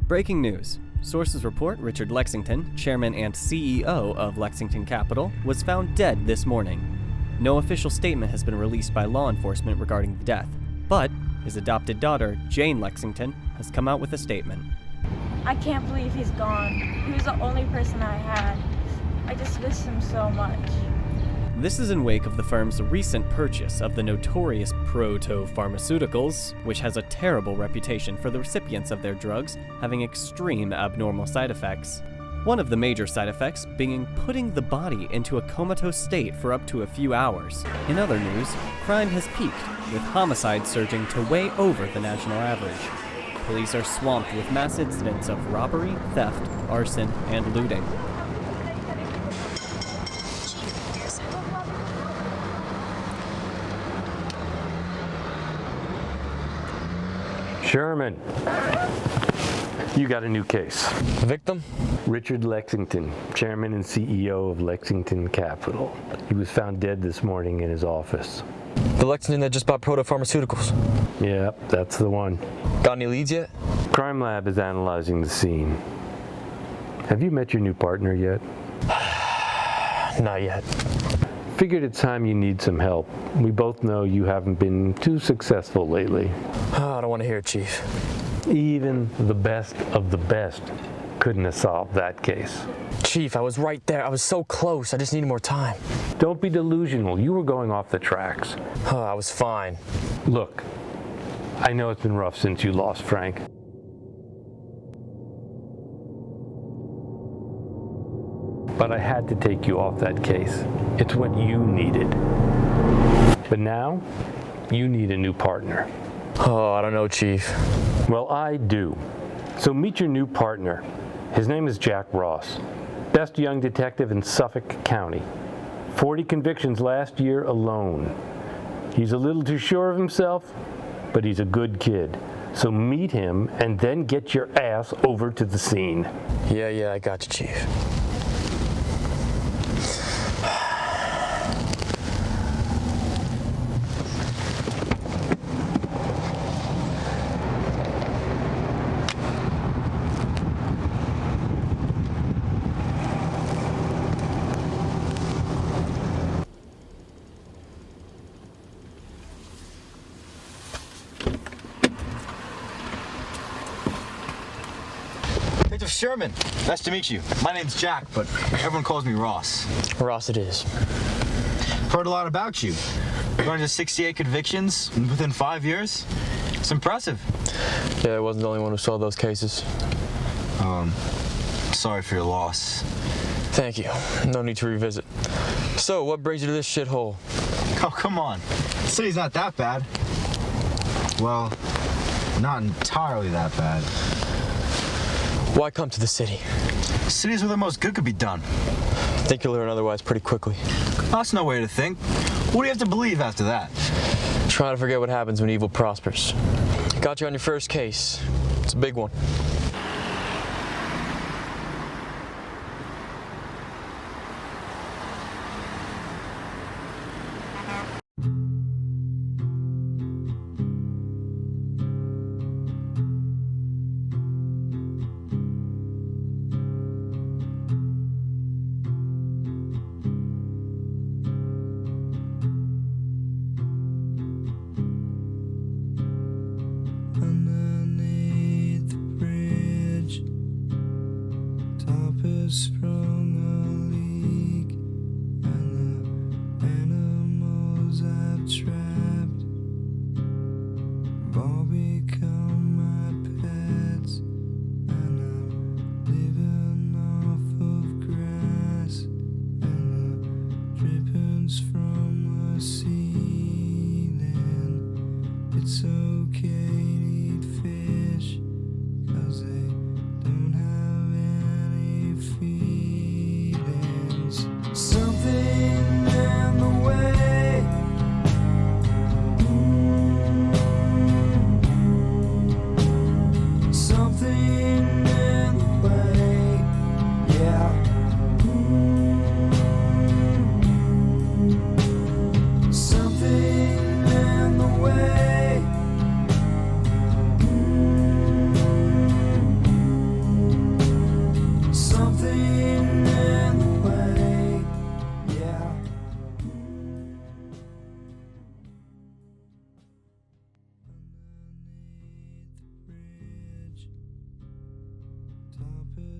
Breaking news. Sources report Richard Lexington, chairman and CEO of Lexington Capital, was found dead this morning. No official statement has been released by law enforcement regarding the death, but his adopted daughter, Jane Lexington, has come out with a statement. I can't believe he's gone. He was the only person I had. I just miss him so much. This is in wake of the firm's recent purchase of the notorious Proto Pharmaceuticals, which has a terrible reputation for the recipients of their drugs having extreme abnormal side effects. One of the major side effects being putting the body into a comatose state for up to a few hours. In other news, crime has peaked, with homicides surging to way over the national average. Police are swamped with mass incidents of robbery, theft, arson, and looting. Sherman, you got a new case. Victim? Richard Lexington, chairman and CEO of Lexington Capital. He was found dead this morning in his office. The Lexington that just bought Proto Pharmaceuticals? Yep, that's the one. Got any leads yet? Crime Lab is analyzing the scene. Have you met your new partner yet? Not yet. Figured it's time you need some help. We both know you haven't been too successful lately. Oh, I don't want to hear it, Chief. Even the best of the best couldn't have solved that case. Chief, I was right there. I was so close. I just needed more time. Don't be delusional. You were going off the tracks. Oh, I was fine. Look, I know it's been rough since you lost Frank. But I had to take you off that case. It's what you needed. But now, you need a new partner. Oh, I don't know, Chief. Well, I do. So meet your new partner. His name is Jack Ross. Best young detective in Suffolk County. 40 convictions last year alone. He's a little too sure of himself, but he's a good kid. So meet him and then get your ass over to the scene. Yeah, I got you, Chief. Detective Sherman, nice to meet you. My name's Jack, but everyone calls me Ross. Ross it is. Heard a lot about you. Going to 68 convictions within 5 years? It's impressive. Yeah, I wasn't the only one who saw those cases. Sorry for your loss. Thank you. No need to revisit. So, what brings you to this shithole? Oh, come on. The city's not that bad. Well, not entirely that bad. Why come to the city? The city's where the most good could be done. I think you'll learn otherwise pretty quickly. That's no way to think. What do you have to believe after that? Trying to forget what happens when evil prospers. Got you on your first case. It's a big one. Underneath the bridge, top has sprung a leak, and the animals I've trapped have all become my pets, and I'm living off of grass and the drippings from the ceiling. It's okay to eat fish, 'cause they don't have any feelings. Something in the way, something in the way, yeah.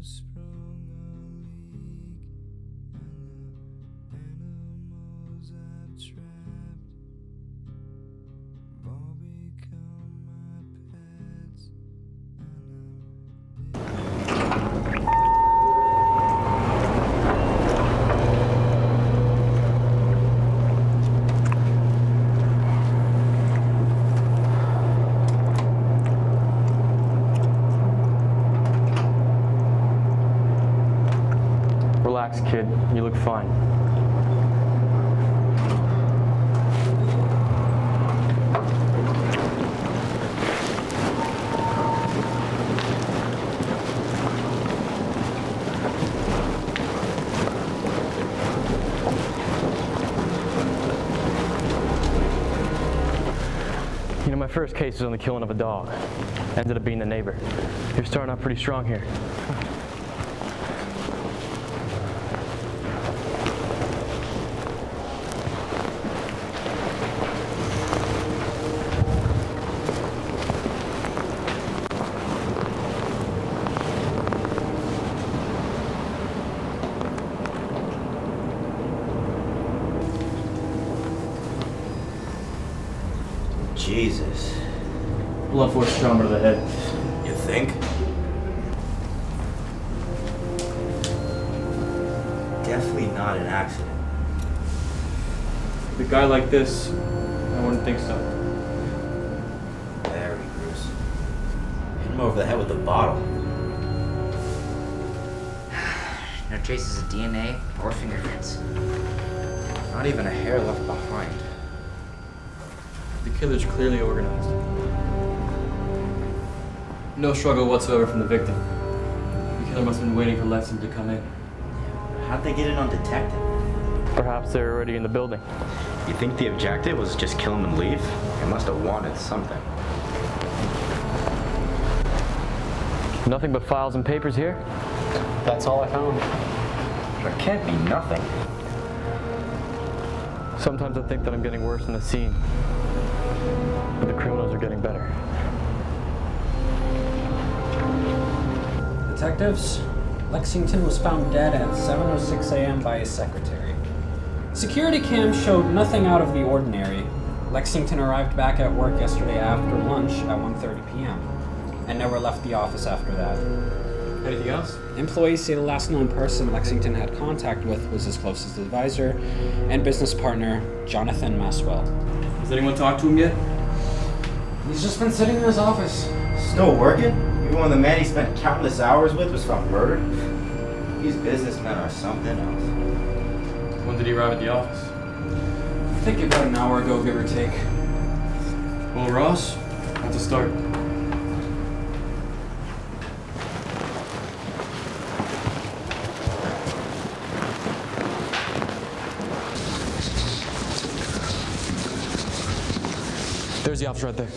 has sprung a leak, and the animals I've trapped have all become my pets, Relax, kid. You look fine. You know, my first case was on the killing of a dog. Ended up being the neighbor. You're starting out pretty strong here. Jesus. Blunt force trauma to the head. You think? Definitely not an accident. With a guy like this, I wouldn't think so. Very Bruce. Hit him over the head with the bottle. No traces of DNA or fingerprints. Not even a hair left behind. The killer's clearly organized. No struggle whatsoever from the victim. The killer must have been waiting for Lexington to come in. How'd they get in on detective? Perhaps they're already in the building. You think the objective was just kill him and leave? They must have wanted something. Nothing but files and papers here? That's all I found. There can't be nothing. Sometimes I think that I'm getting worse in the scene. But the criminals are getting better. Detectives, Lexington was found dead at 7:06 a.m. by his secretary. Security cams showed nothing out of the ordinary. Lexington arrived back at work yesterday after lunch at 1:30 p.m. and never left the office after that. Anything else? Employees say the last known person Lexington had contact with was his closest advisor and business partner, Jonathan Maswell. Has anyone talked to him yet? He's just been sitting in his office. Still working? Even when the man he spent countless hours with was found murdered? These businessmen are something else. When did he arrive at the office? I think about an hour ago, give or take. Well, Ross, that's a start. There's the officer right there.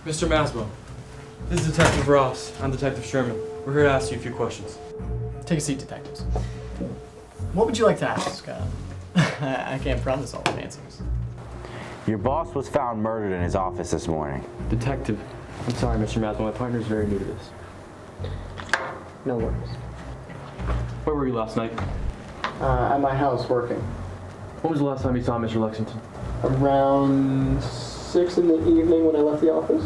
Mr. Maswell, this is Detective Ross. I'm Detective Sherman. We're here to ask you a few questions. Take a seat, detectives. What would you like to ask? I can't promise all the answers. Your boss was found murdered in his office this morning. Detective, I'm sorry, Mr. Maswell. My partner is very new to this. No worries. Where were you last night? At my house working. When was the last time you saw Mr. Lexington? Around 6 in the evening when I left the office.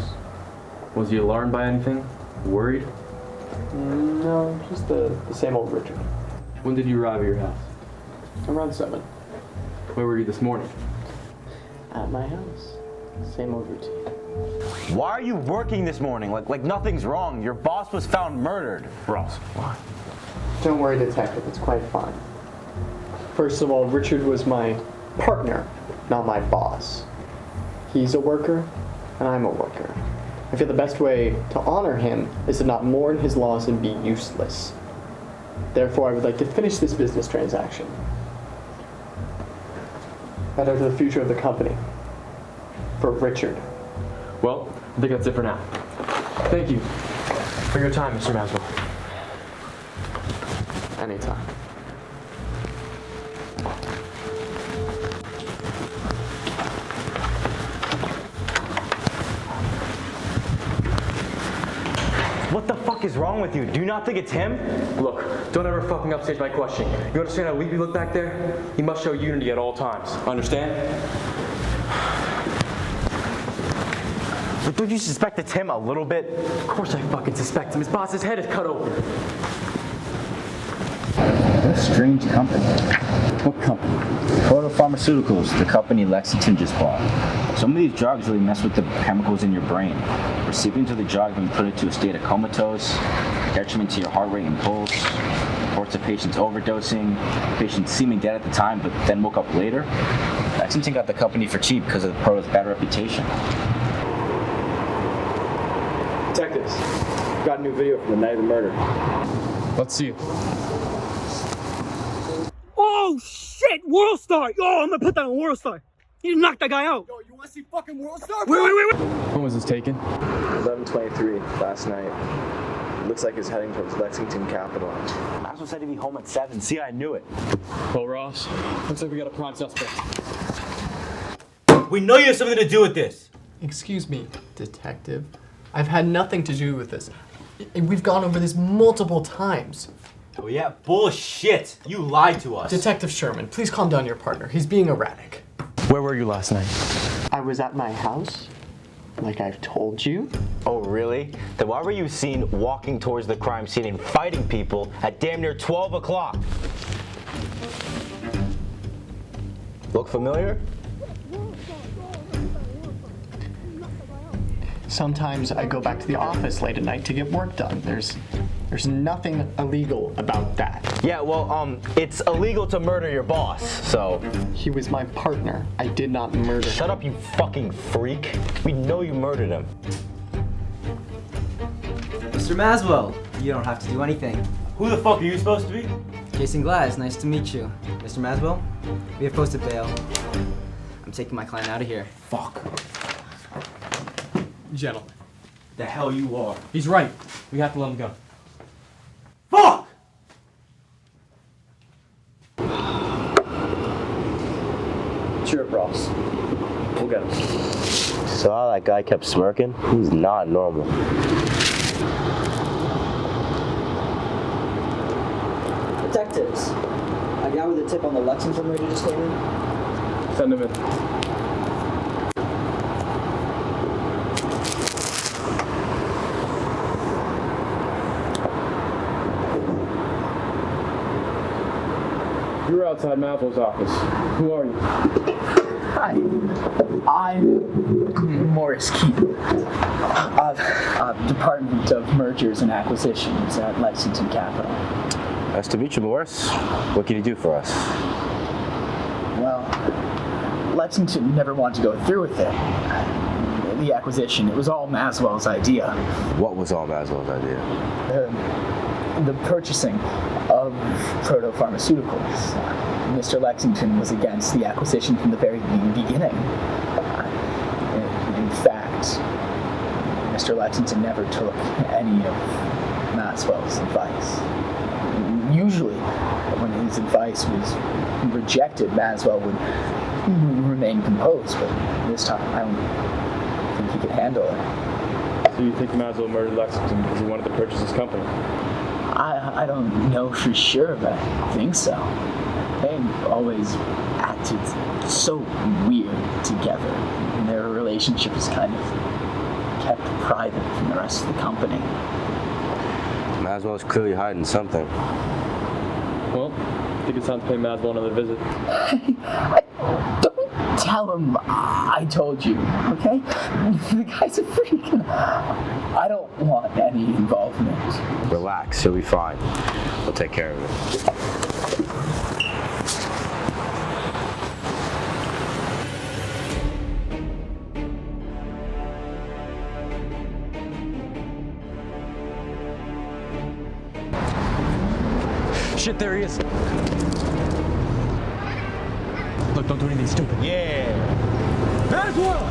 Was he alarmed by anything? Worried? No, just the same old Richard. When did you arrive at your house? Around 7. Where were you this morning? At my house. Same old routine. Why are you working this morning? Like nothing's wrong. Your boss was found murdered. Ross, why? Don't worry, detective. It's quite fine. First of all, Richard was my partner, not my boss. He's a worker, and I'm a worker. I feel the best way to honor him is to not mourn his loss and be useless. Therefore, I would like to finish this business transaction. Better for the future of the company. For Richard. Well, I think that's it for now. Thank you for your time, Mr. Maswell. Anytime. fuck is wrong with you? Do you not think it's him? Look, don't ever fucking upstage my questioning. You understand how weak we look back there? He must show unity at all times. Understand? But don't you suspect it's him a little bit? Of course I fucking suspect him. His boss's head is cut open. What a strange company. What company? Photopharmaceuticals, the company Lexington just bought. Some of these drugs really mess with the chemicals in your brain. Recipients of the drug have been put into a state of comatose, detriment to your heart rate and pulse, reports of patients overdosing, patients seeming dead at the time but then woke up later. Lexington got the company for cheap because of the Proto's bad reputation. Detectives, got a new video from the night of the murder. Let's see it. Oh shit! World Star! Yo, I'm gonna put that on World Star. You knocked that guy out. Yo, you wanna see fucking World Star? Wait. When was this taken? 11:23 last night. Looks like he's heading towards Lexington Capital. Maxwell said he'd be home at 7. See, I knew it. Well, Ross, looks like we got a prime suspect. We know you have something to do with this. Excuse me, detective. I've had nothing to do with this. We've gone over this multiple times. Oh yeah, bullshit. You lied to us. Detective Sherman, please calm down your partner. He's being erratic. Where were you last night? I was at my house, like I've told you. Oh really? Then why were you seen walking towards the crime scene and fighting people at damn near 12 o'clock? Look familiar? Sometimes I go back to the office late at night to get work done. There's nothing illegal about that. Yeah, well, it's illegal to murder your boss, so... He was my partner. I did not murder him. Shut up, you fucking freak. We know you murdered him. Mr. Maswell, you don't have to do anything. Who the fuck are you supposed to be? Jason Glass, nice to meet you. Mr. Maswell, we have posted bail. I'm taking my client out of here. Fuck. Gentlemen. The hell you are. He's right. We have to let him go. Fuck! Cheer up, Ross. We'll get him. So how that guy kept smirking? He's not normal. Detectives, a guy with a tip on the Lexington radio just came in. Send him in. You're outside Maswell's office. Who are you? Hi, I'm Morris Keaton of Department of Mergers and Acquisitions at Lexington Capital. Nice to meet you, Morris. What can you do for us? Well, Lexington never wanted to go through with it. The acquisition, it was all Maswell's idea. What was all Maswell's idea? The purchasing of Proto-Pharmaceuticals. Mr. Lexington was against the acquisition from the very beginning. In fact, Mr. Lexington never took any of Maswell's advice. Usually, when his advice was rejected, Maswell would remain composed, but this time I don't think he could handle it. So you think Maswell murdered Lexington because he wanted to purchase his company? I don't know for sure, but I think so. They always acted so weird together, and their relationship was kind of kept private from the rest of the company. Maswell's clearly hiding something. Well, I think it's time to pay Maswell another visit. Don't tell him I told you, okay? The guy's a freak. I don't want any involvement. Relax, he'll be fine. We'll take care of it. Shit, there he is. Look, don't do anything stupid. Yeah. Maswell!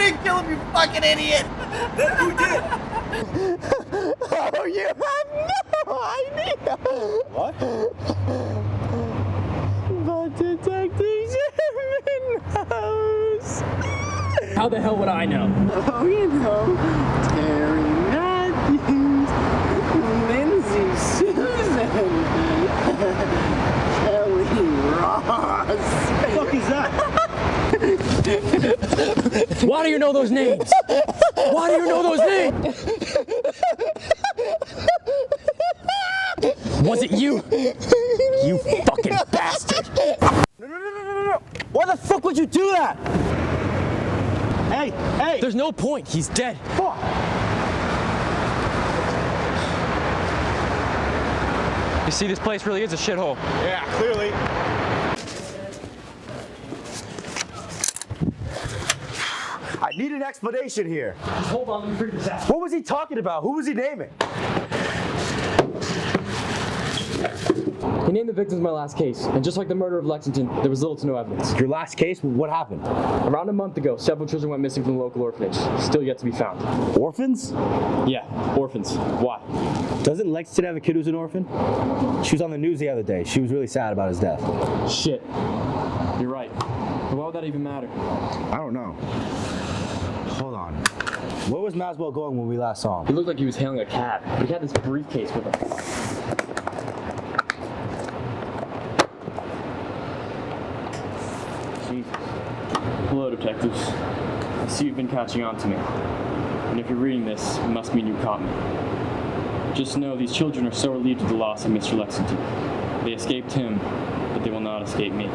didn't kill him, you fucking idiot! Then who did? Oh, you have no idea! What? But Detective Sherman knows. How the hell would I know? Oh, you know, Terry Matthews, Lindsay Susan, Kelly Ross. What the fuck is that? Why do you know those names? Why do you know those names? Was it you? You fucking bastard! No. Why the fuck would you do that? Hey! There's no point. He's dead. Fuck! You see, this place really is a shithole. Yeah, clearly. I need an explanation here. Just hold on, let me figure this out. What was he talking about? Who was he naming? He named the victims in my last case, and just like the murder of Lexington, there was little to no evidence. Your last case? What happened? Around a month ago, several children went missing from the local orphanage, still yet to be found. Orphans? Yeah, orphans. Why? Doesn't Lexington have a kid who's an orphan? She was on the news the other day. She was really sad about his death. Shit. You're right. But why would that even matter? I don't know. Hold on. Where was Maswell going when we last saw him? He looked like he was hailing a cab, but he had this briefcase with him. Jesus. Hello, detectives. I see you've been catching on to me. And if you're reading this, it must mean you caught me. Just know these children are so relieved at the loss of Mr. Lexington. They escaped him, but they will not escape me.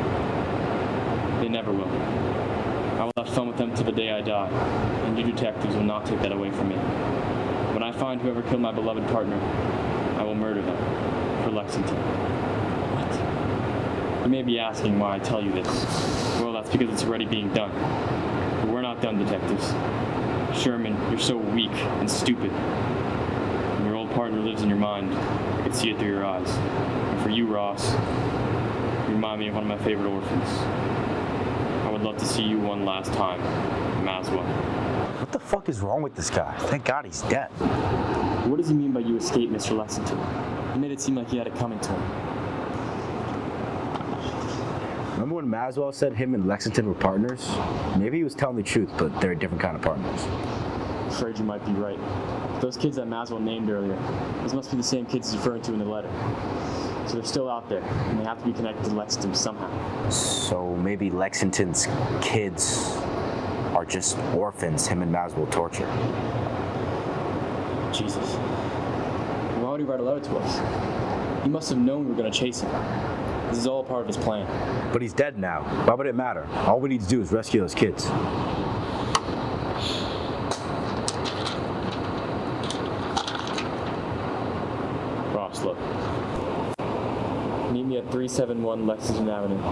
They never will. I will have fun with them till the day I die, and you detectives will not take that away from me. When I find whoever killed my beloved partner, I will murder them for Lexington. What? You may be asking why I tell you this. Well, that's because it's already being done. But we're not done, detectives. Sherman, you're so weak and stupid. When your old partner lives in your mind, I can see it through your eyes. And for you, Ross, you remind me of one of my favorite orphans. I would love to see you one last time, Maswell. What the fuck is wrong with this guy? Thank God he's dead. What does he mean by you escaped Mr. Lexington? He made it seem like he had it coming to him. Remember when Maswell said him and Lexington were partners? Maybe he was telling the truth, but they're a different kind of partners. I'm afraid you might be right. Those kids that Maswell named earlier, those must be the same kids he's referring to in the letter. So they're still out there, and they have to be connected to Lexington somehow. So maybe Lexington's kids are just orphans him and Maswell torture. Jesus. Why would he write a letter to us? He must have known we were going to chase him. This is all part of his plan. But he's dead now. Why would it matter? All we need to do is rescue those kids. Ross, look. Meet me at 371 Lexington Avenue.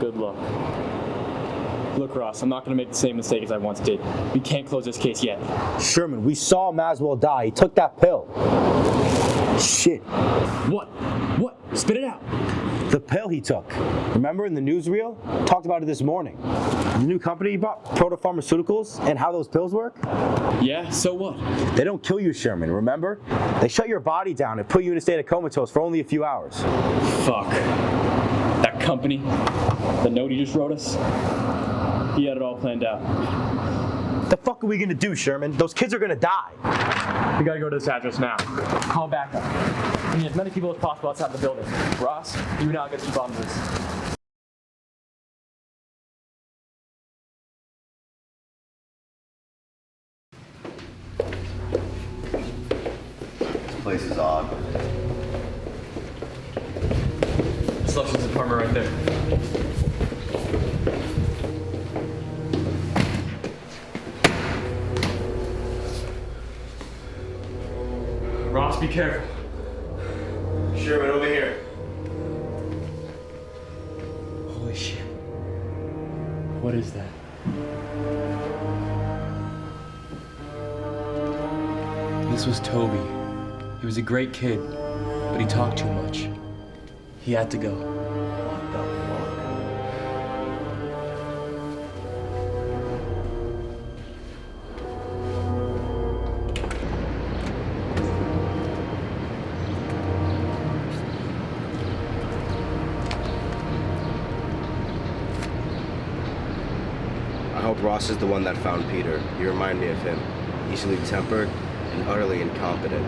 Good luck. Look, Ross, I'm not going to make the same mistake as I once did. We can't close this case yet. Sherman, we saw Maswell die. He took that pill. Shit. What? What? Spit it out. The pill he took. Remember in the newsreel? Talked about it this morning. The new company he bought, Proto Pharmaceuticals, and how those pills work? Yeah, so what? They don't kill you, Sherman, remember? They shut your body down and put you in a state of comatose for only a few hours. Fuck. That company? The note he just wrote us? He had it all planned out. The fuck are we gonna do, Sherman? Those kids are gonna die. We gotta go to this address now. Call backup. We need as many people as possible outside the building. Ross, you and I gotta keep on this. This place is odd. It's Lexington's apartment right there. Ross, be careful. Sherman, over here. Holy shit. What is that? This was Toby. He was a great kid, but he talked too much. He had to go. What the Ross is the one that found Peter. You remind me of him. Easily tempered and utterly incompetent.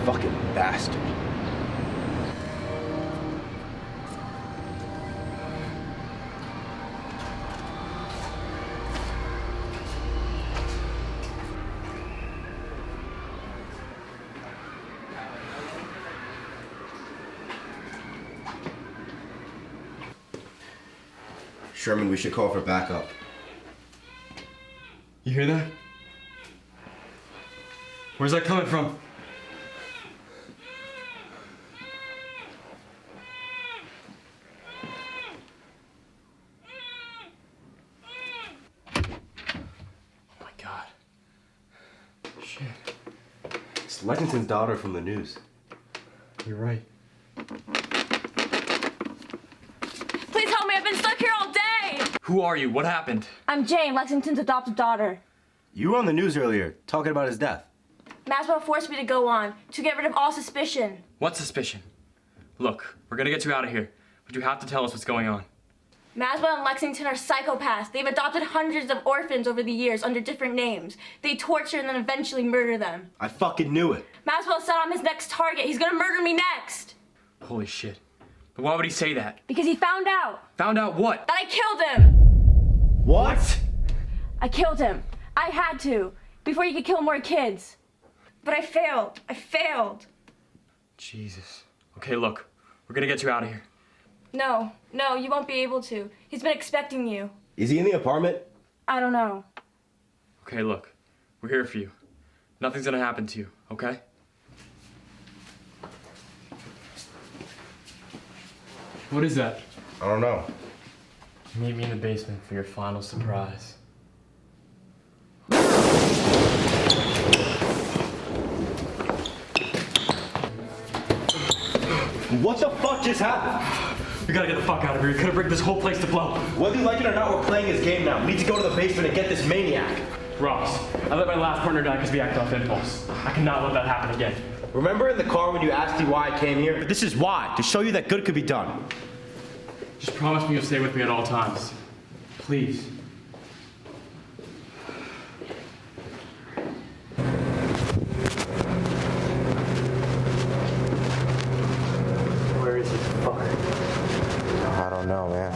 Fucking bastard. Sherman, we should call for backup. You hear that? Where's that coming from? Oh my God. Shit. It's Lexington's daughter from the news. You're right. Please help me, I've been stuck here all day! Who are you? What happened? I'm Jane, Lexington's adopted daughter. You were on the news earlier, talking about his death. Maswell forced me to go on, to get rid of all suspicion. What suspicion? Look, we're gonna get you out of here, but you have to tell us what's going on. Maswell and Lexington are psychopaths. They've adopted hundreds of orphans over the years under different names. They torture and then eventually murder them. I fucking knew it. Maswell said I'm his next target. He's gonna murder me next. Holy shit. But why would he say that? Because he found out. Found out what? That I killed him. What? I killed him. I had to, before he could kill more kids. But I failed. I failed. Jesus. Okay, look, we're gonna get you out of here. No, you won't be able to. He's been expecting you. Is he in the apartment? I don't know. Okay, look, we're here for you. Nothing's gonna happen to you, okay? What is that? I don't know. Meet me in the basement for your final surprise. What the fuck just happened? We gotta get the fuck out of here. You could've rigged this whole place to blow. Whether you like it or not, we're playing his game now. We need to go to the basement and get this maniac. Ross, I let my last partner die because we acted off impulse. I cannot let that happen again. Remember in the car when you asked me why I came here? This is why, to show you that good could be done. Just promise me you'll stay with me at all times. Please. Where is this fucker? I don't know, man.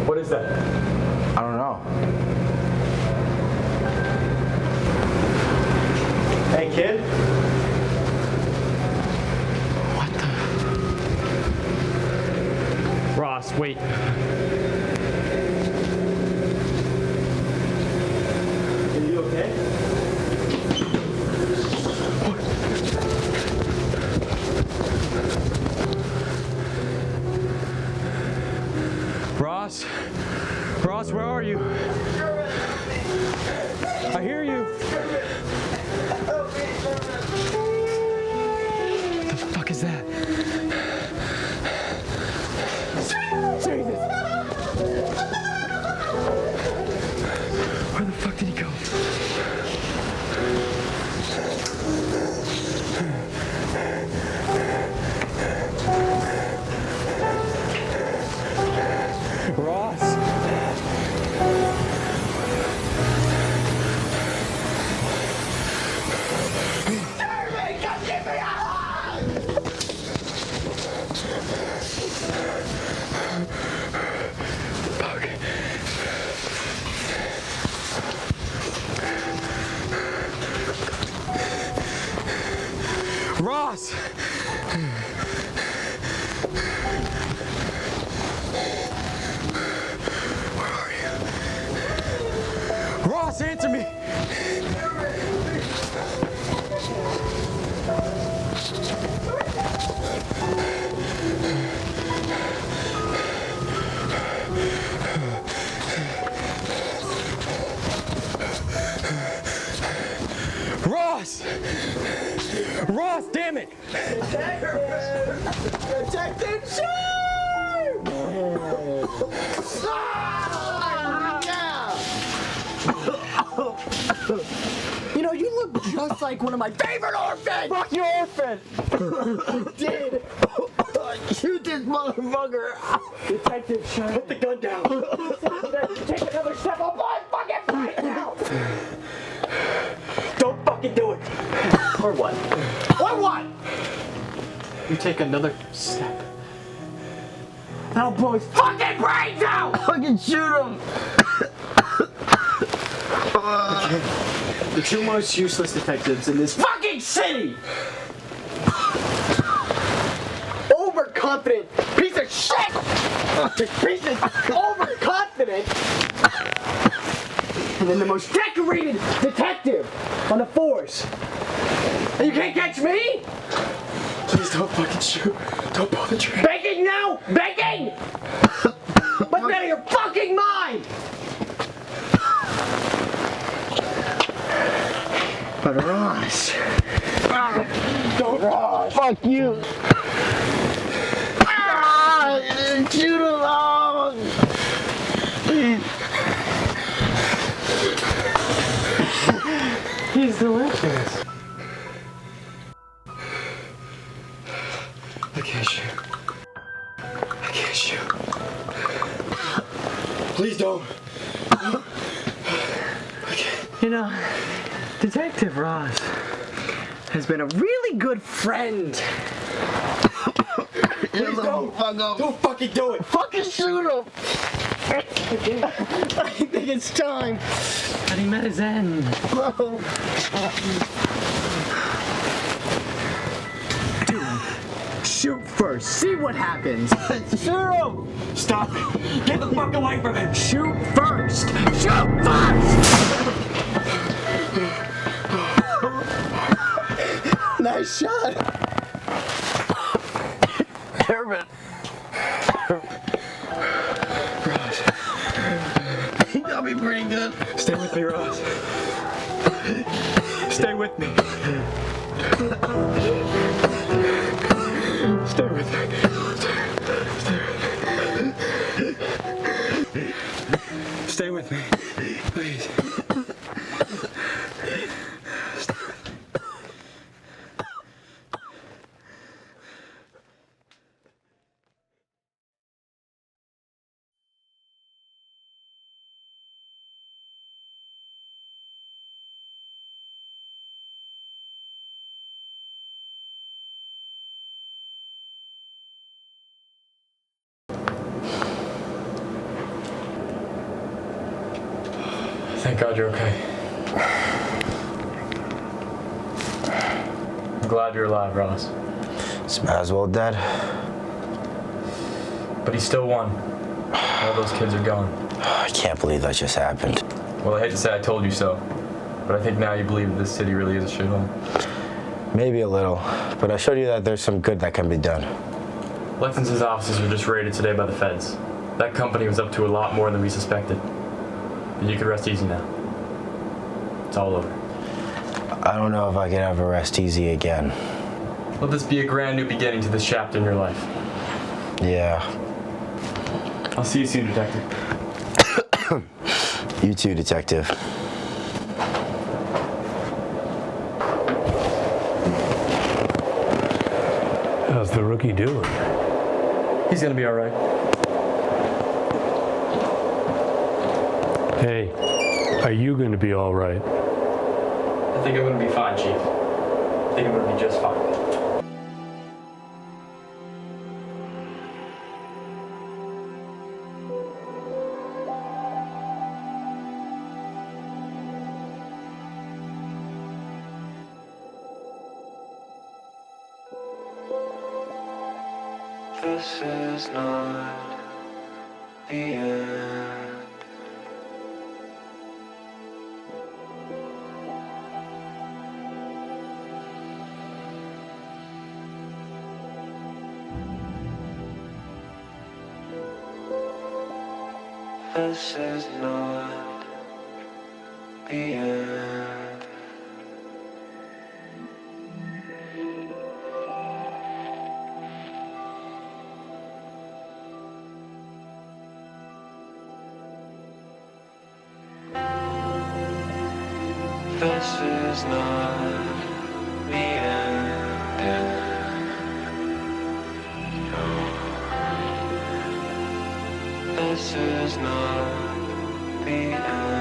What is that? I don't know. Hey, kid. What the? Ross, wait. Are you okay? Ross? Ross, where are you? I hear you. What the fuck is that? Jesus! Where the fuck did he go? Ross! Ross! Where are you? Ross, answer me! Ross! Ross, damn it! Detective Sharp! You know, know, you look just like one of my favorite orphans! Fuck your orphan! Did! Shoot this motherfucker! Detective, put the gun down. Take another step on my fucking right now! Don't fucking do it! Or what? Or what? You take another step. That'll blow his Fucking brains out! fucking shoot him! The two most useless detectives in this fucking city! Overconfident piece of shit! Piece of overconfident! And then the most decorated detective on the force! And you can't catch me? Please don't fucking shoot. Don't pull the trigger. Begging now! Begging! What's out of your fucking mind? But Ross. Don't Ross! Fuck you! Shoot him out! Please. He's delicious. I can't shoot. I can't shoot. Please don't. You know, Detective Ross has been a really good friend. Please don't! Don't fucking do it! Fucking shoot him! I think it's time that he met his end. Dude, shoot first. See what happens. Shoot him! Stop it! Get the fuck away from him! Shoot first! Shoot first! Nice shot. Serpent. Ross. He got me pretty good. Stay with me, Ross. Stay with me. Stay with me. Stay with me. Please. Thank God you're okay. I'm glad you're alive, Ross. Is Maswell dead? But he still won. All those kids are gone. I can't believe that just happened. Well, I hate to say I told you so, but I think now you believe that this city really is a shithole. Maybe a little, but I showed you that there's some good that can be done. Lexington's offices were just raided today by the feds. That company was up to a lot more than we suspected. But you can rest easy now. It's all over. I don't know if I can ever rest easy again. Let this be a grand new beginning to this chapter in your life. Yeah. I'll see you soon, Detective. You too, Detective. How's the rookie doing? He's gonna be all right. Hey, are you going to be all right? I think I'm gonna be fine, Chief. I think I'm gonna be just fine. This is not the end. This is not the end. This is not the end. No, this is not the end.